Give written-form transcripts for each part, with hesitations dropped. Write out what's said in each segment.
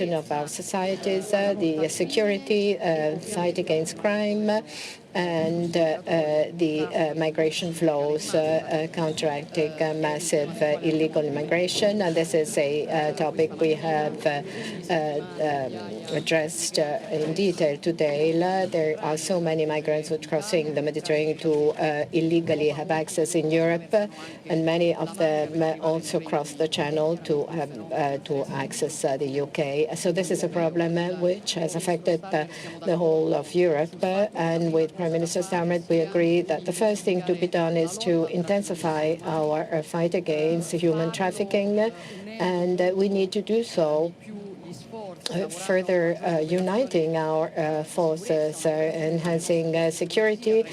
of our societies, the security, fight against crime, and the migration flows, counteracting massive illegal immigration. And this is a topic we have addressed in detail today. There are so many migrants who are crossing the Mediterranean to illegally have access in Europe, and many of them also cross the Channel to access the UK. So this is a problem which has affected the whole of Europe, and with Prime Minister Starmer, we agree that the first thing to be done is to intensify our fight against human trafficking, and we need to do so further uniting our forces, enhancing security,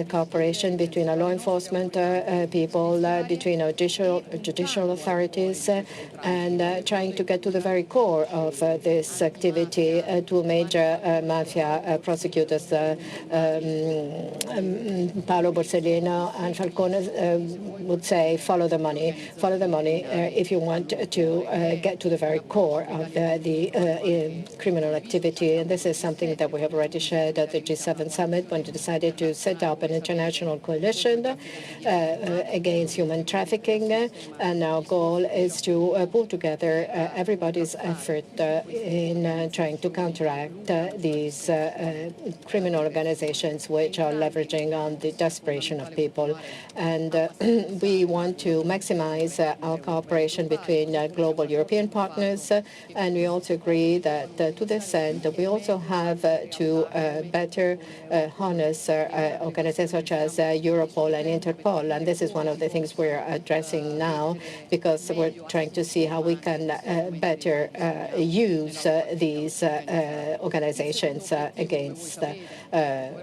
cooperation between our law enforcement people, between our judicial authorities, and trying to get to the very core of this activity. Two major mafia prosecutors, Paolo Borsellino and Falcone, would say, follow the money if you want to get to the very core of the criminal activity. And this is something that we have already shared at the G7 summit when we decided to set up an international coalition against human trafficking. And our goal is to pull together everybody's effort in trying to counteract these criminal organizations which are leveraging on the desperation of people. And we want to maximize our cooperation between global European partners, and we also agree that to this end, we also have to better harness organizations such as Europol and Interpol. And this is one of the things we're addressing now, because we're trying to see how we can better use these organizations against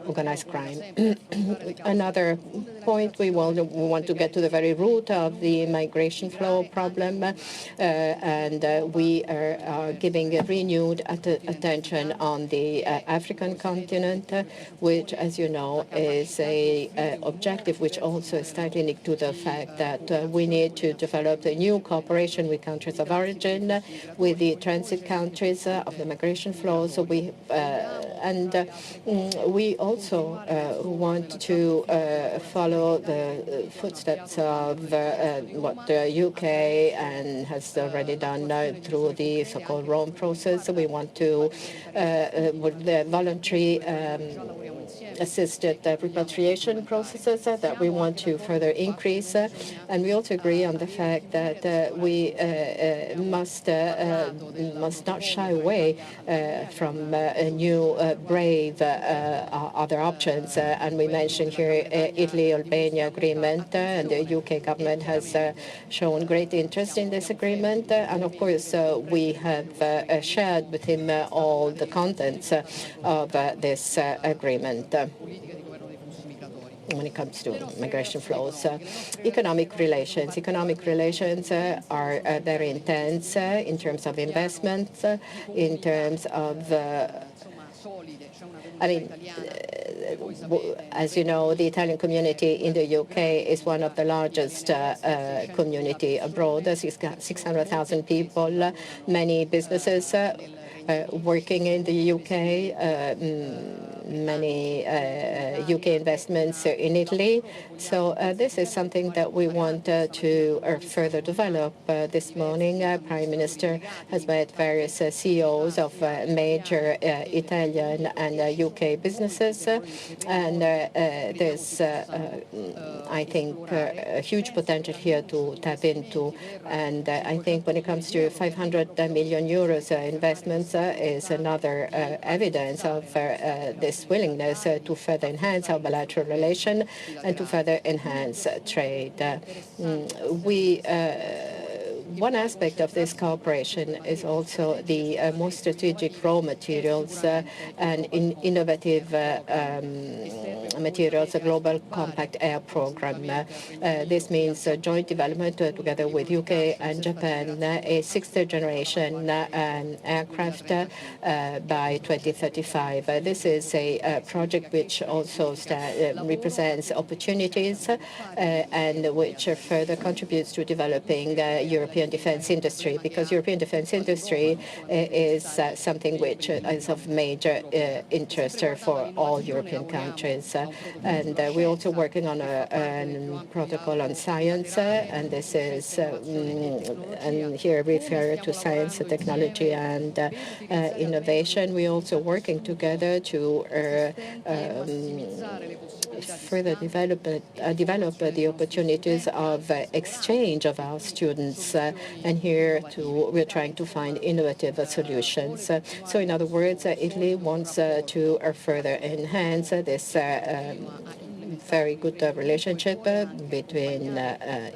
organized crime. Another point, we want to get to the very root of the migration flow problem, and we are giving renewed attention on the African continent, which, as you know, is a objective which also is tightly linked to the fact that we need to develop a new cooperation with countries of origin, with the transit countries of the migration flow. So we also want to follow the footsteps of what the UK and has already done through the so-called Rome process. So we want to, with the voluntary assisted repatriation processes, that we want to further increase. And we also agree on the fact that we must not shy away from new, brave other options. And we mentioned here Italy-Albania agreement, and the UK government has shown great interest in this agreement. And of course, we have shared with him all the contents of this agreement when it comes to migration flows. Economic relations are very intense in terms of investments, in terms of as you know, the Italian community in the UK is one of the largest community abroad. 600,000 people, many businesses working in the UK, many UK investments in Italy. So this is something that we want to further develop. This morning, Prime Minister has met various CEOs of major Italian and UK businesses, and there's, I think, a huge potential here to tap into. And I think when it comes to 500 million euros investments is another evidence of this willingness to further enhance our bilateral relation and to further enhance trade. One aspect of this cooperation is also the more strategic raw materials and innovative materials, a Global Compact Air Program. This means joint development together with UK and Japan, a sixth generation aircraft by 2035. This is a project which also represents opportunities and which further contributes to developing European European defence industry, because European defence industry is something which is of major interest for all European countries. And we're also working on a protocol on science, and this is, and here we refer to science, technology, and innovation. We're also working together to further develop the opportunities of exchange of our students, and here we're trying to find innovative solutions. So in other words, Italy wants to further enhance this very good relationship between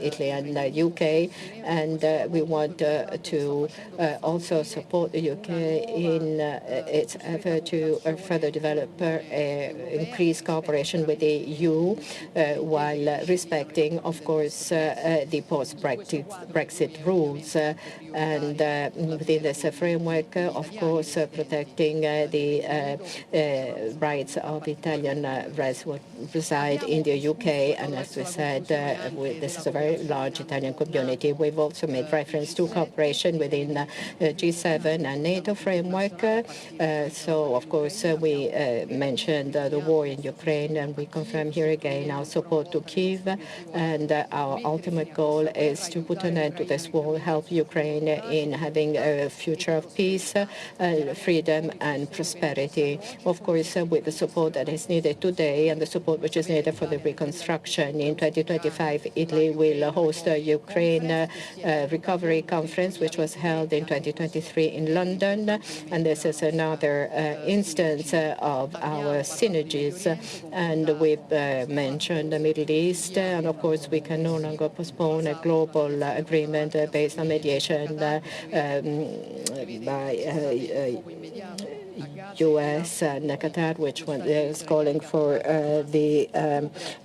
Italy and the UK, and we want to also support the UK in its effort to further develop increase cooperation with the EU while respecting, of course, the post-Brexit rules. And within this framework, of course, protecting the rights of Italian residents who reside in the UK. And as we said, this is a very large Italian community. We've also made reference to cooperation within the G7 and NATO framework. So, of course, we mentioned the war in Ukraine, and we confirm here again our support to Kyiv. And our ultimate goal is to put an end to this war, help Ukraine in having a future of peace, freedom, and prosperity. Of course, with the support that is needed today and the support which is needed for the reconstruction. In 2025, Italy will host a Ukraine Recovery Conference, which was held in 2023 in London. And this is another instance of our synergies. And we've mentioned the Middle East. And of course, we can no longer postpone a global agreement based on mediation by US and Qatar, which is calling for the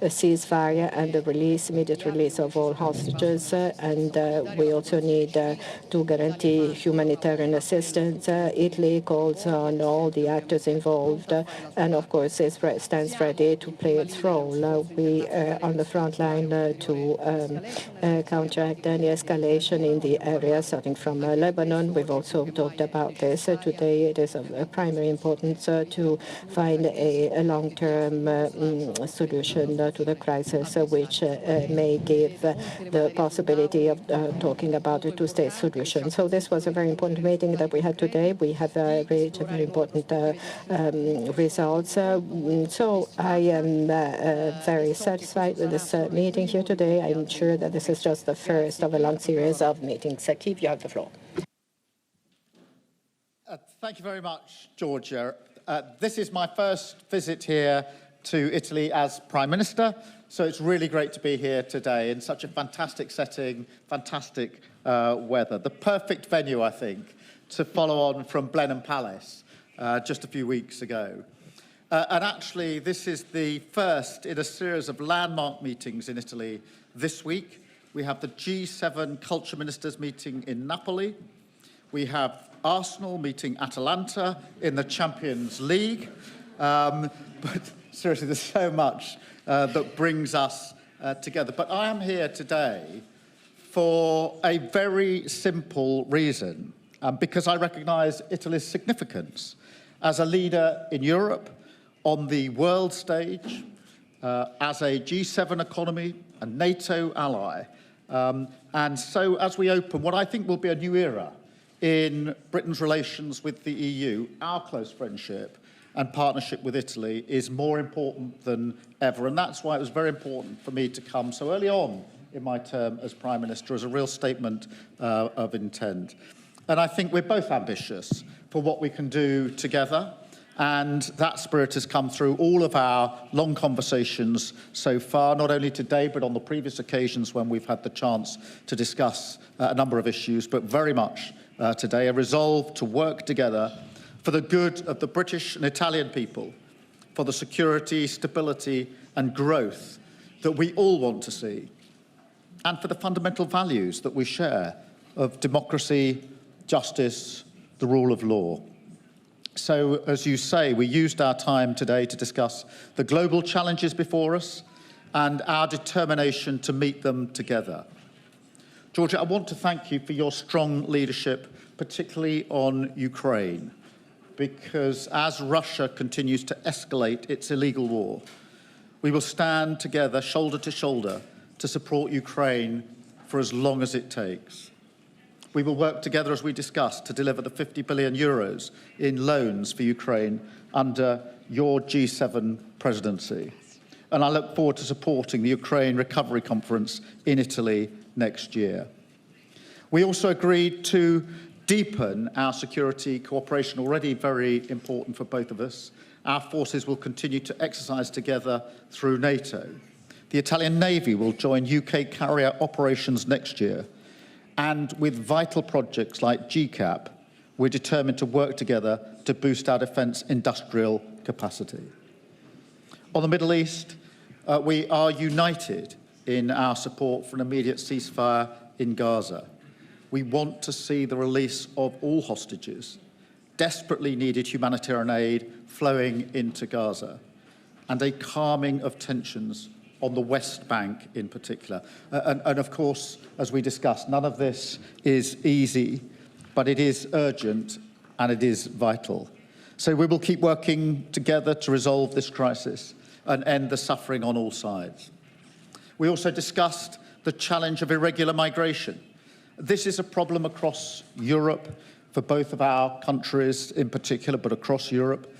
ceasefire and the immediate release of all hostages. And we also need to guarantee humanitarian assistance. Italy calls on all the actors involved, and of course, it stands ready to play its role. We are on the front line to counteract any escalation in the area, starting from Lebanon. We've also talked about this today. It is of primary importance to find a long-term solution to the crisis, which may give the possibility of talking about a two-state solution. So this was a very important meeting that we had today. We have reached very important results. So I am very satisfied with this meeting here today. I'm sure that this is just the first of a long series of meetings. Keith, you have the floor. Thank you very much, Giorgia. This is my first visit here to Italy as Prime Minister, so it's really great to be here today in such a fantastic setting, fantastic weather. The perfect venue, I think, to follow on from Blenheim Palace just a few weeks ago. And actually, this is the first in a series of landmark meetings in Italy this week. We have the G7 Culture Ministers meeting in Napoli. We have Arsenal meeting Atalanta in the Champions League. But seriously, there's so much that brings us together. But I am here today for a very simple reason, because I recognise Italy's significance as a leader in Europe, on the world stage, as a G7 economy, a NATO ally. And so as we open what I think will be a new era in Britain's relations with the EU, our close friendship and partnership with Italy is more important than ever. And that's why it was very important for me to come so early on in my term as Prime Minister as a real statement of intent. And I think we're both ambitious for what we can do together. And that spirit has come through all of our long conversations so far, not only today, but on the previous occasions when we've had the chance to discuss a number of issues, but very much today, a resolve to work together for the good of the British and Italian people, for the security, stability and growth that we all want to see, and for the fundamental values that we share of democracy, justice, the rule of law. So, as you say, we used our time today to discuss the global challenges before us and our determination to meet them together. Giorgia, I want to thank you for your strong leadership, particularly on Ukraine, because as Russia continues to escalate its illegal war, we will stand together, shoulder to shoulder, to support Ukraine for as long as it takes. We will work together, as we discussed, to deliver the 50 billion euros in loans for Ukraine under your G7 presidency. And I look forward to supporting the Ukraine Recovery Conference in Italy next year. We also agreed to deepen our security cooperation, already very important for both of us. Our forces will continue to exercise together through NATO. The Italian Navy will join UK carrier operations next year. And with vital projects like GCAP, we're determined to work together to boost our defence industrial capacity. On the Middle East, we are united in our support for an immediate ceasefire in Gaza. We want to see the release of all hostages, desperately needed humanitarian aid flowing into Gaza, and a calming of tensions on the West Bank in particular. And of course, as we discussed, none of this is easy, but it is urgent and it is vital. So we will keep working together to resolve this crisis and end the suffering on all sides. We also discussed the challenge of irregular migration. This is a problem across Europe, for both of our countries in particular, but across Europe.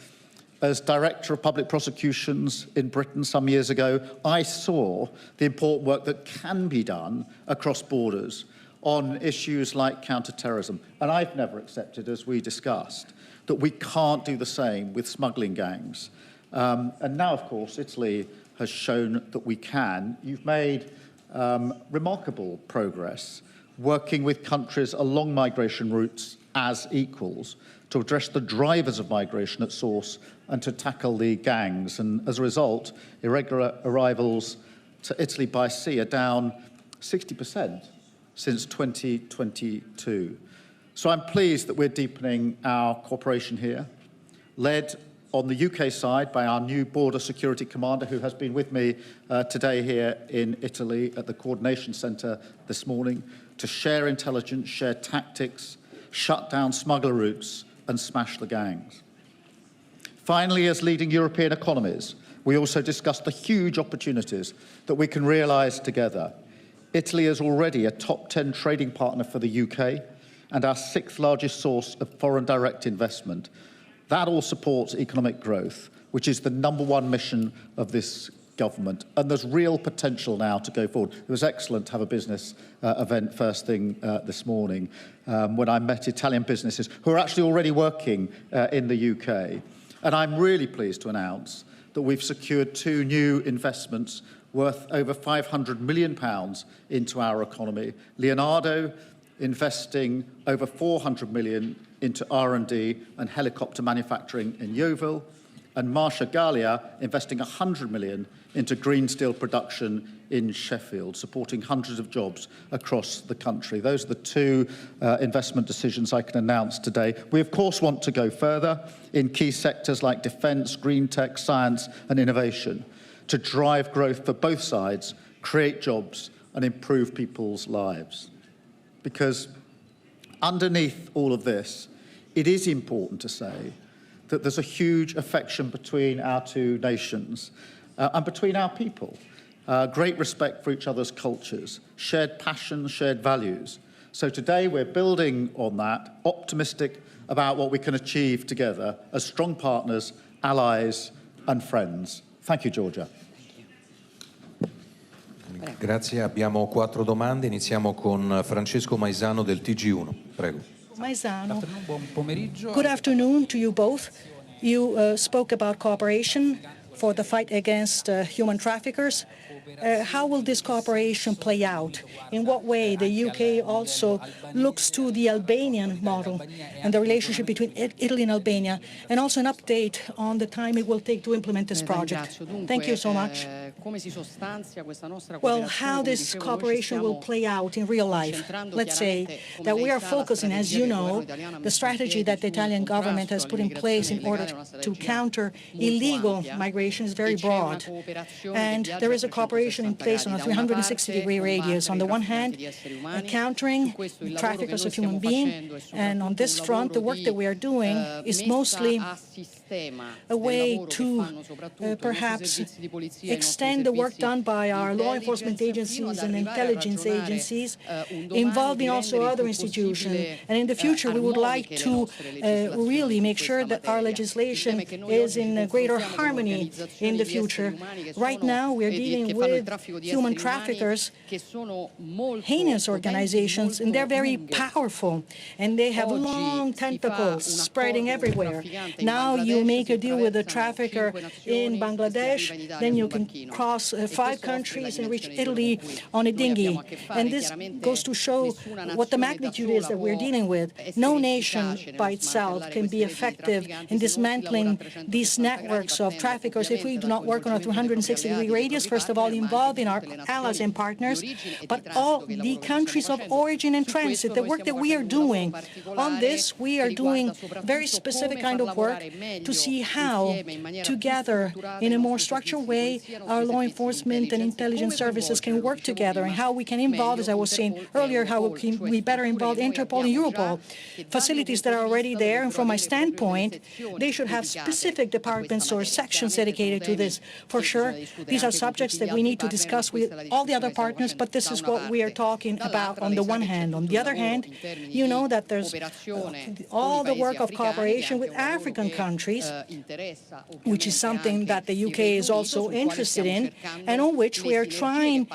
As Director of Public Prosecutions in Britain some years ago, I saw the important work that can be done across borders on issues like counter-terrorism. And I've never accepted, as we discussed, that we can't do the same with smuggling gangs. And now, of course, Italy has shown that we can. You've made remarkable progress working with countries along migration routes as equals to address the drivers of migration at source and to tackle the gangs. And as a result, irregular arrivals to Italy by sea are down 60% since 2022. So I'm pleased that we're deepening our cooperation here, led on the UK side by our new border security commander, who has been with me today here in Italy at the coordination centre this morning, to share intelligence, share tactics, shut down smuggler routes and smash the gangs. Finally, as leading European economies, we also discussed the huge opportunities that we can realise together. Italy is already a top 10 trading partner for the UK and our 6th largest source of foreign direct investment. That all supports economic growth, which is the #1 mission of this government. And there's real potential now to go forward. It was excellent to have a business event first thing this morning when I met Italian businesses who are actually already working in the UK. And I'm really pleased to announce that we've secured 2 new investments worth over £500 million into our economy. Leonardo investing over 400 million into R&D and helicopter manufacturing in Yeovil, and Marcia Gallia investing 100 million into green steel production in Sheffield, supporting hundreds of jobs across the country. Those are the 2 investment decisions I can announce today. We, of course, want to go further in key sectors like defence, green tech, science and innovation to drive growth for both sides, create jobs and improve people's lives. Because underneath all of this, it is important to say that there's a huge affection between our 2 nations and between our people. Great respect for each other's cultures, shared passions, shared values. So today we're building on that, optimistic about what we can achieve together as strong partners, allies and friends. Thank you, Giorgia. Grazie, abbiamo 4 domande, iniziamo con Francesco Maisano del TG1. Prego. Maisano. Good afternoon to you both. You spoke about cooperation for the fight against human traffickers. How will this cooperation play out? In what way the UK also looks to the Albanian model and the relationship between Italy and Albania, and also an update on the time it will take to implement this project? Thank you so much. Well, how this cooperation will play out in real life. Let's say that we are focusing, as you know, the strategy that the Italian government has put in place in order to counter illegal migration cooperation is very broad. And there is a cooperation in place on a 360-degree radius. On the one hand, countering traffickers of human beings. And on this front, the work that we are doing is mostly a way to perhaps extend the work done by our law enforcement agencies and intelligence agencies, involving also other institutions. And in the future, we would like to really make sure that our legislation is in greater harmony in the future. Right now, we're dealing with human traffickers, heinous organizations, and they're very powerful, and they have long tentacles spreading everywhere. Now you make a deal with a trafficker in Bangladesh, then you can cross 5 countries and reach Italy on a dinghy. And this goes to show what the magnitude is that we're dealing with. No nation by itself can be effective in dismantling these networks of traffickers if we do not work on a 360-degree radius, first of all, involving our allies and partners, but all the countries of origin and transit. The work that we are doing on this, we are doing very specific kind of work to see how, together, in a more structured way, our law enforcement and intelligence services can work together, and how we can involve, as I was saying earlier, how we better involve Interpol and Europol, facilities that are already there. And from my standpoint, they should have specific departments or sections dedicated to this. For sure, these are subjects that we need to discuss with all the other partners, but this is what we are talking about on the one hand. On the other hand, you know that there's all the work of cooperation with African countries, which is something that the UK is also interested in, and on which we are trying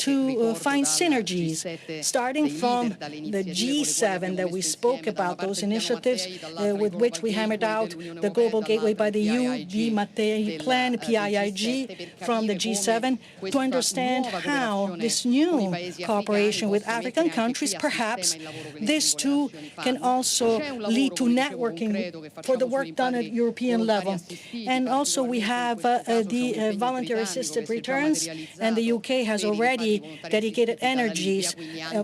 to find synergies, starting from the G7 that we spoke about, those initiatives with which we hammered out the Global Gateway by the EU, the Mattei Plan, PIIG, from the G7, to understand how this new cooperation with African countries, perhaps this too can also lead to networking for the work done at European level. And also we have the voluntary assisted returns, and the UK has already dedicated energies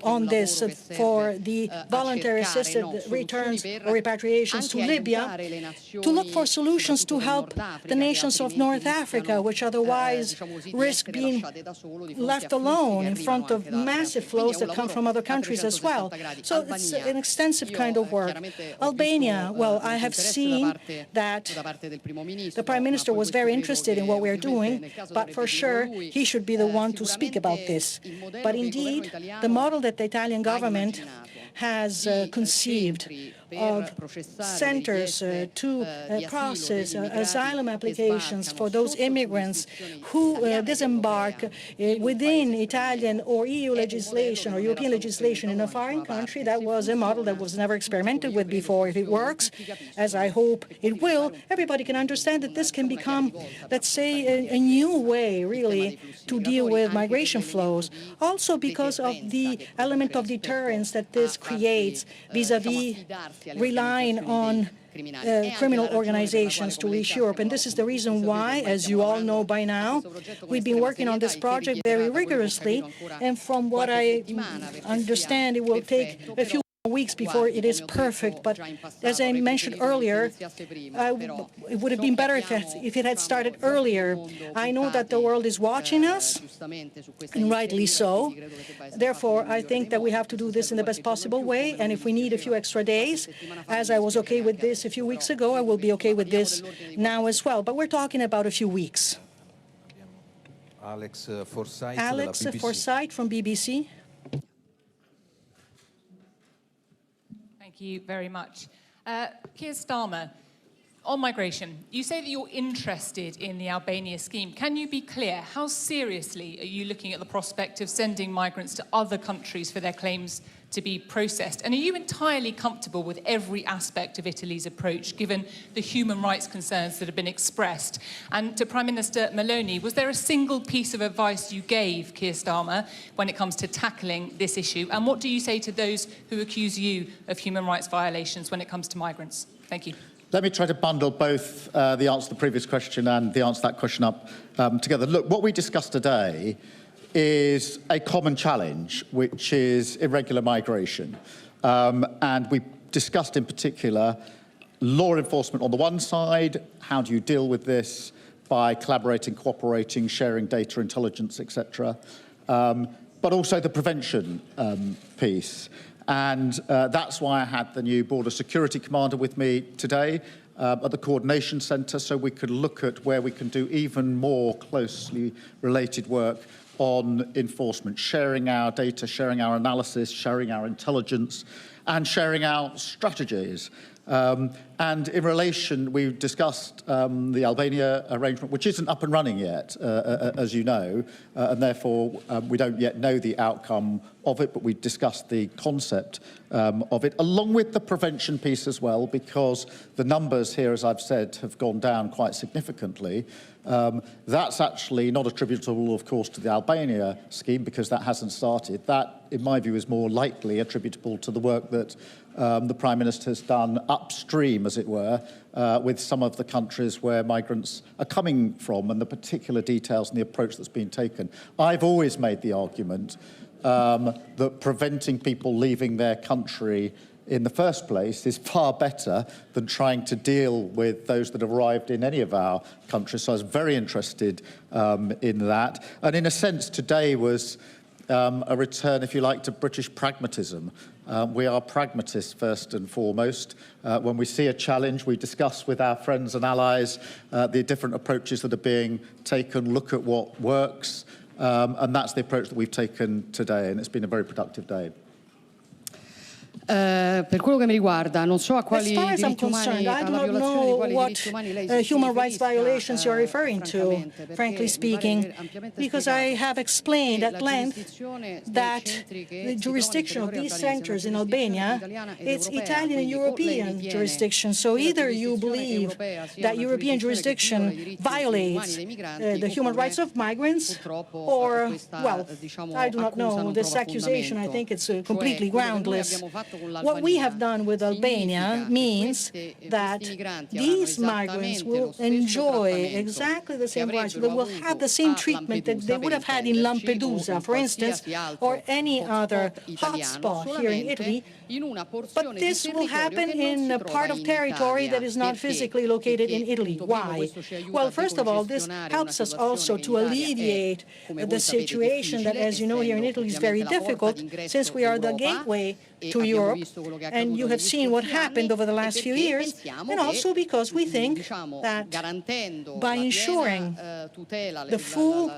on this for the voluntary assisted returns or repatriations to Libya, to look for solutions to help the nations of North Africa, which otherwise risk being left alone in front of massive flows that come from other countries as well. So it's an extensive kind of work. Albania, well, I have seen that the Prime Minister was very interested in what we are doing, but for sure he should be the one to speak about this. But indeed, the model that the Italian government has conceived of centers to process asylum applications for those immigrants who disembark within Italian or EU legislation or European legislation in a foreign country. That was a model that was never experimented with before. If it works, as I hope it will, everybody can understand that this can become, let's say, a new way, really, to deal with migration flows. Also because of the element of deterrence that this creates vis-à-vis relying on criminal organizations to reach Europe. And this is the reason why, as you all know by now, we've been working on this project very rigorously. And from what I understand, it will take a few weeks before it is perfect. But as I mentioned earlier, it would have been better if it had started earlier. I know that the world is watching us, and rightly so. Therefore, I think that we have to do this in the best possible way. And if we need a few extra days, as I was okay with this a few weeks ago, I will be okay with this now as well. But we're talking about a few weeks. Alex Forsyth from BBC. Thank you very much. Keir Starmer, on migration, you say that you're interested in the Albania scheme. Can you be clear? How seriously are you looking at the prospect of sending migrants to other countries for their claims to be processed? And are you entirely comfortable with every aspect of Italy's approach, given the human rights concerns that have been expressed? And to Prime Minister Meloni, was there a single piece of advice you gave Keir Starmer when it comes to tackling this issue? And what do you say to those who accuse you of human rights violations when it comes to migrants? Thank you. Let me try to bundle both the answer to the previous question and the answer to that question up together. Look, what we discussed today is a common challenge, which is irregular migration. And we discussed in particular law enforcement on the one side, how do you deal with this, by collaborating, cooperating, sharing data, intelligence, etc., but also the prevention piece. And that's why I had the new Border Security Commander with me today at the Coordination Centre, so we could look at where we can do even more closely related work on enforcement, sharing our data, sharing our analysis, sharing our intelligence, and sharing our strategies. And in relation, we discussed the Albania arrangement, which isn't up and running yet, as you know, and therefore we don't yet know the outcome of it, but we discussed the concept of it, along with the prevention piece as well, because the numbers here, as I've said, have gone down quite significantly. That's actually not attributable, of course, to the Albania scheme, because that hasn't started. That, in my view, is more likely attributable to the work that the Prime Minister has done upstream, as it were, with some of the countries where migrants are coming from and the particular details and the approach that's been taken. I've always made the argument that preventing people leaving their country in the first place is far better than trying to deal with those that have arrived in any of our countries. So I was very interested in that. And in a sense, today was a return, if you like, to British pragmatism. We are pragmatists first and foremost. When we see a challenge, we discuss with our friends and allies the different approaches that are being taken, look at what works, and that's the approach that we've taken today, and it's been a very productive day. Per quello che mi riguarda, non so a quali As far as I'm diritti umani, concerned, I do alla not violazione di know quali what diritti umani lei si human rights riferisca, violations you're referring to, frankly speaking, because I have explained at length that the jurisdiction of these centers in Albania, it's Italian and European jurisdiction. So either you believe that European jurisdiction violates the human rights of migrants, or, well, I do not know. This accusation, I think it's completely groundless. What we have done with Albania means that these migrants will enjoy exactly the same rights. They will have the same treatment that they would have had in Lampedusa, for instance, or any other hotspot here in Italy. But this will happen in a part of territory that is not physically located in Italy. Why? Well, first of all, this helps us also to alleviate the situation that, as you know, here in Italy is very difficult, since we are the gateway to Europe, and you have seen what happened over the last few years, and also because we think that by ensuring the full,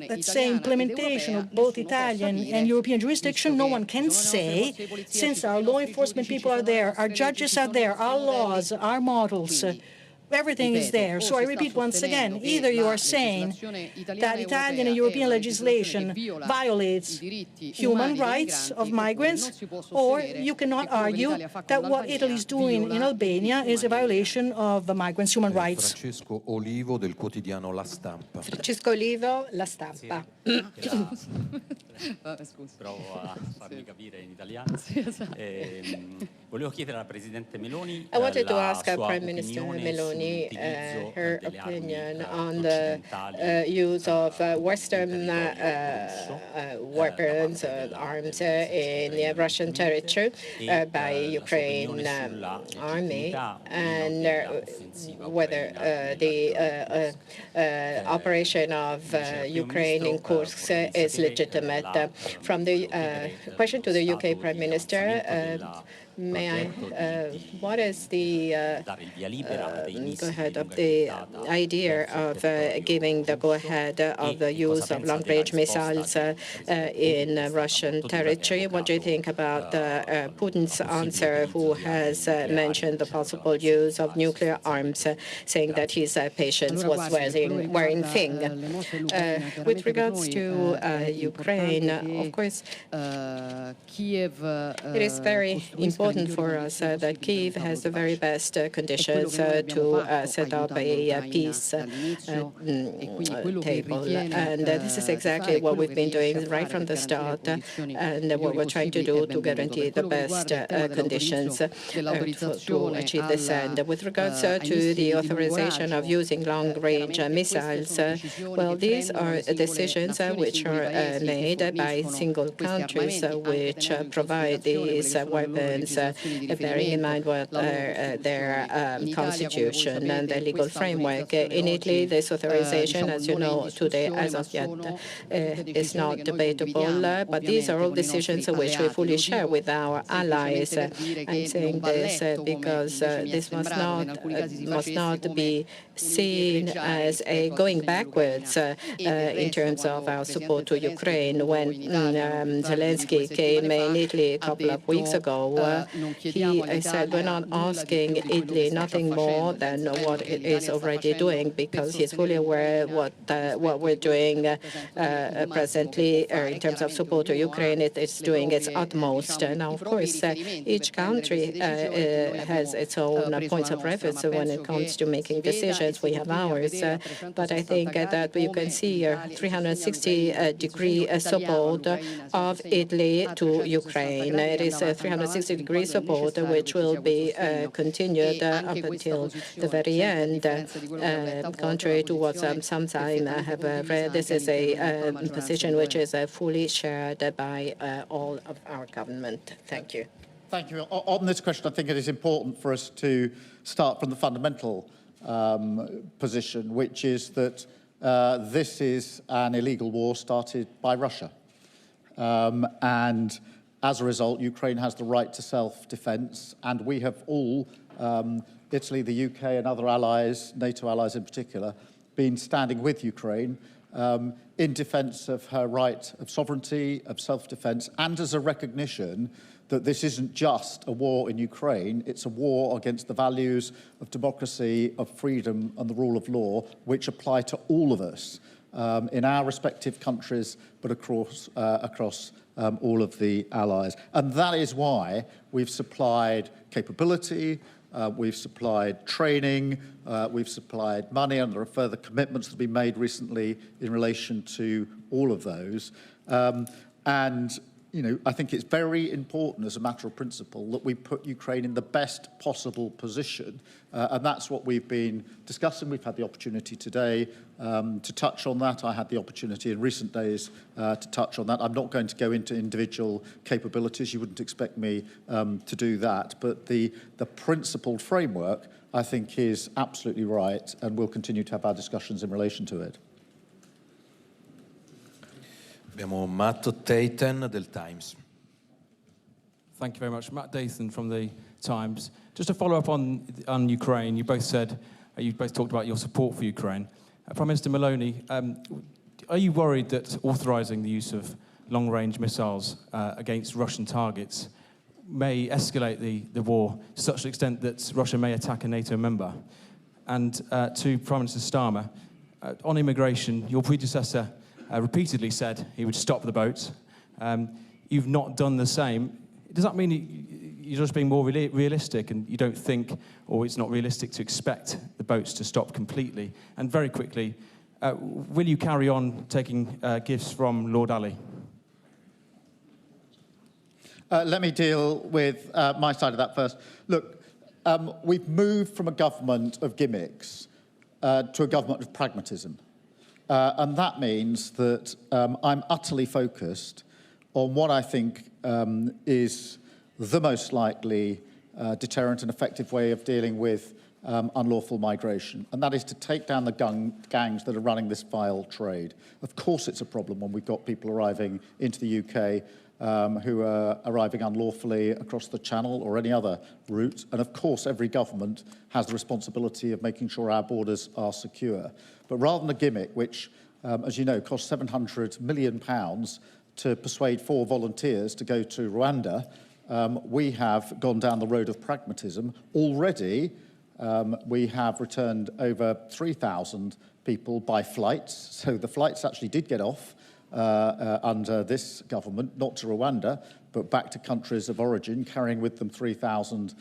let's say, implementation of both Italian and European jurisdiction, no one can say, since our law enforcement people are there, our judges are there, our laws, our models, everything is there. So I repeat once again, either you are saying that Italian and European legislation violates human rights of migrants, or you cannot argue that what Italy is doing in Albania is a violation of the migrants' human rights. Francesco Olivo del quotidiano La Stampa. Francesco Olivo, La Stampa. Provo a farmi capire in italiano. Volevo chiedere alla Presidente Meloni I wanted to la ask sua Prime Minister opinione Meloni sull'utilizzo her delle opinion armi on the use of Western weapons, arms in the Russian territory by Ukraine army, and whether the operation of Ukraine in Kursk is legitimate. From the question to the UK Prime Minister, may I, what is the go-ahead of the idea of giving the go-ahead of the use of long-range missiles in Russian territory? What do you think about Putin's answer, who has mentioned the possible use of nuclear arms, saying that his patience was wearing thin? With regards to Ukraine, of course, it is very important for us that Kyiv has the very best conditions to set up a peace table. And this is exactly what we've been doing right from the start, and what we're trying to do to guarantee the best conditions to achieve this end. With regards to the authorization of using long-range missiles, well, these are decisions which are made by single countries which provide these weapons countries, bearing in mind what their constitution and the legal framework. In Italy, this authorization, as you know, today, as of yet, is not debatable, but these are all decisions which we fully share with our allies. I'm saying this because this must not be seen as a going backwards in terms of our support to Ukraine. When Zelensky came in Italy a couple of weeks ago, he said, we're not asking Italy nothing more than what it is already doing, because he's fully aware what we're doing presently in terms of support to Ukraine. It is doing its utmost. Now, of course, each country has its own points of reference when it comes to making decisions. We have ours, but I think that you can see here 360-degree support of Italy to Ukraine. It is a 360-degree support which will be continued up until the very end. Contrary to what some have read, this is a position which is fully shared by all of our government. Thank you. Thank you. On this question, I think it is important for us to start from the fundamental position, which is that this is an illegal war started by Russia. And as a result, Ukraine has the right to self-defense, and we have all, Italy, the UK and other allies, NATO allies in particular, been standing with Ukraine in defence of her right of sovereignty, of self-defence, and as a recognition that this isn't just a war in Ukraine, it's a war against the values of democracy, of freedom and the rule of law, which apply to all of us in our respective countries, but across all of the allies. And that is why we've supplied capability, we've supplied training, we've supplied money, and there are further commitments that have been made recently in relation to all of those. You know, I think it's very important as a matter of principle that we put Ukraine in the best possible position. And that's what we've been discussing. We've had the opportunity today to touch on that. I had the opportunity in recent days to touch on that. I'm not going to go into individual capabilities. You wouldn't expect me to do that. But the principled framework, I think, is absolutely right, and we'll continue to have our discussions in relation to it. Abbiamo Matt Taten del Times. Thank you very much. Matt Dathan from the Times. Just to follow up on Ukraine, you both talked about your support for Ukraine. Prime Minister Meloni, are you worried that authorising the use of long-range missiles against Russian targets may escalate the war to such an extent that Russia may attack a NATO member? And to Prime Minister Starmer, on immigration, your predecessor repeatedly said he would stop the boats. You've not done the same. Does that mean you're just being more realistic and you don't think, or it's not realistic to expect the boats to stop completely? And very quickly, will you carry on taking gifts from Lord Ali? Let me deal with my side of that first. Look, we've moved from a government of gimmicks to a government of pragmatism. And that means that I'm utterly focused on what I think is the most likely deterrent and effective way of dealing with unlawful migration, and that is to take down the gangs that are running this vile trade. Of course it's a problem when we've got people arriving into the UK who are arriving unlawfully across the Channel or any other route, and of course every government has the responsibility of making sure our borders are secure. But rather than a gimmick, which, as you know, cost £700 million to persuade 4 volunteers to go to Rwanda, we have gone down the road of pragmatism. Already, we have returned over 3,000 people by flights. So the flights actually did get off under this government, not to Rwanda, but back to countries of origin, carrying with them 3,000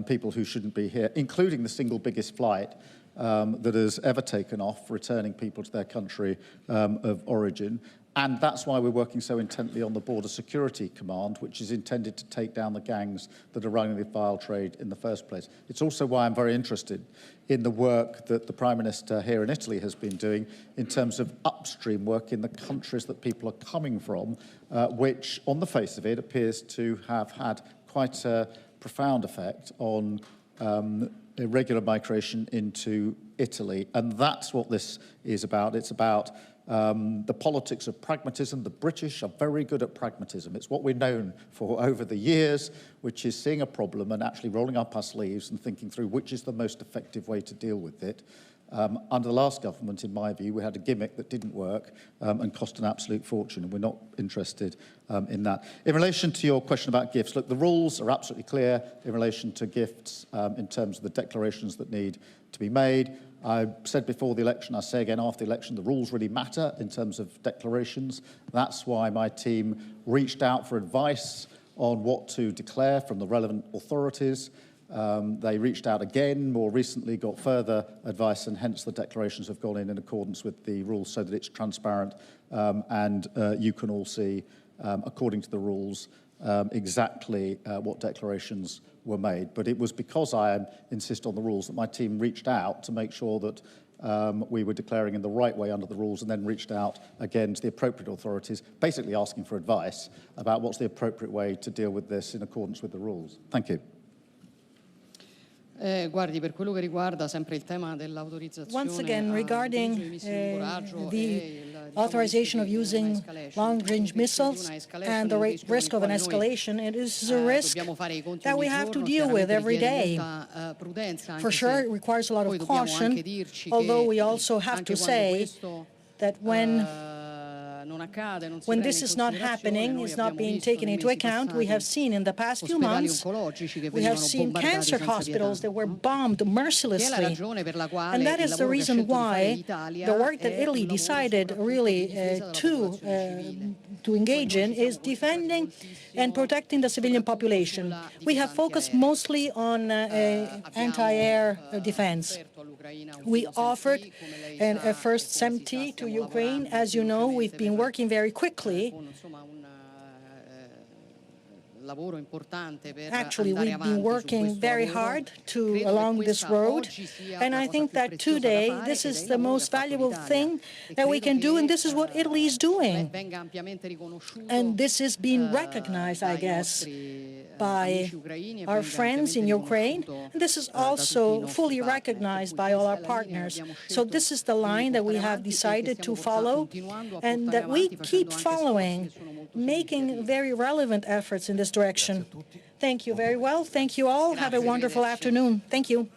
people who shouldn't be here, including the single biggest flight that has ever taken off, returning people to their country of origin. And that's why we're working so intently on the Border Security Command, which is intended to take down the gangs that are running the vile trade in the first place. It's also why I'm very interested in the work that the Prime Minister here in Italy has been doing in terms of upstream work in the countries that people are coming from, which, on the face of it, appears to have had quite a profound effect on irregular migration into Italy. And that's what this is about. It's about the politics of pragmatism. The British are very good at pragmatism. It's what we're known for over the years, which is seeing a problem and actually rolling up our sleeves and thinking through which is the most effective way to deal with it. Under the last government, in my view, we had a gimmick that didn't work and cost an absolute fortune, and we're not interested in that. In relation to your question about gifts, look, the rules are absolutely clear in relation to gifts in terms of the declarations that need to be made. I said before the election, I say again after the election, the rules really matter in terms of declarations. That's why my team reached out for advice on what to declare from the relevant authorities. They reached out again more recently, got further advice, and hence the declarations have gone in accordance with the rules so that it's transparent and you can all see, according to the rules, exactly what declarations were made. But it was because I insist on the rules that my team reached out to make sure that we were declaring in the right way under the rules, and then reached out again to the appropriate authorities, basically asking for advice about what's the appropriate way to deal with this in accordance with the rules. Thank you. Once again, regarding the authorization of using long-range missiles and the risk of an escalation, it is a risk that we have to deal with every day. For sure, it requires a lot of caution, although we also have to say that when this is not happening, is not being taken into account, we have seen in the past few months, we have seen cancer hospitals that were bombed mercilessly. And that is the reason why the work that Italy decided really to engage in is defending and protecting the civilian population. We have focused mostly on anti-air defense. We offered a first SEMT to Ukraine. As you know, we've been working very quickly. Actually, we've been working very hard along this road, and I think that today this is the most valuable thing that we can do, and this is what Italy is doing. And this is being recognized, I guess, by our friends in Ukraine. And this is also fully recognized by all our partners. So this is the line that we have decided to follow, and that we keep following, making very relevant efforts in this direction. Thank you very well. Thank you all. Have a wonderful afternoon. Thank you.